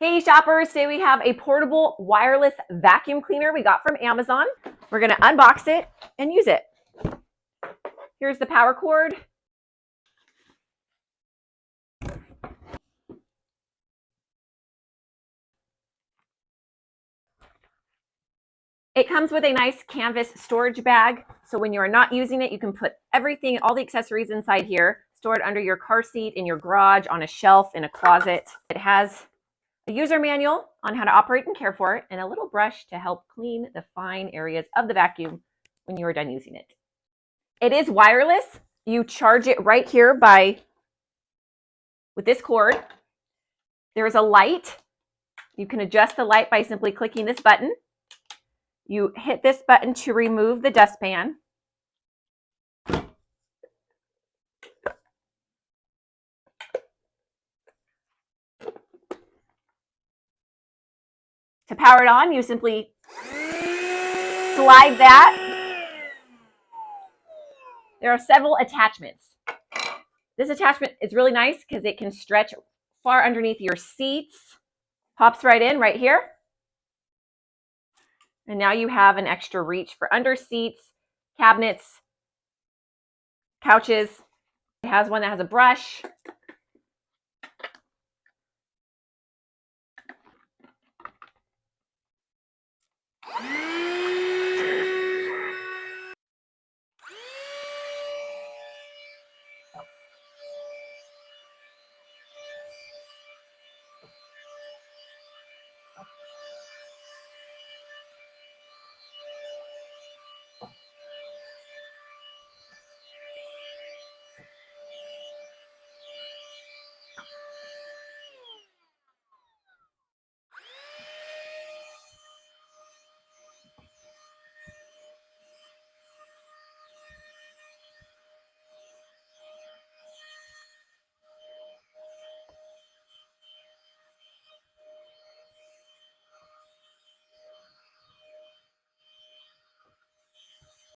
Hey shoppers, today we have a portable wireless vacuum cleaner we got from Amazon. We're going to unbox it and use it. Here's the power cord. It comes with a nice canvas storage bag, so when you are not using it, you can put everything, all the accessories inside here, stored under your car seat, in your garage, on a shelf, in a closet. It has a user manual on how to operate and care for it, and a little brush to help clean the fine areas of the vacuum when you are done using it. It is wireless. You charge it right here with this cord. There is a light. You can adjust the light by simply clicking this button. You hit this button to remove the dustpan. To power it on, you simply slide that. There are several attachments. This attachment is really nice because it can stretch far underneath your seats. Pops right in right here. And now you have an extra reach for under seats, cabinets, couches. It has one that has a brush.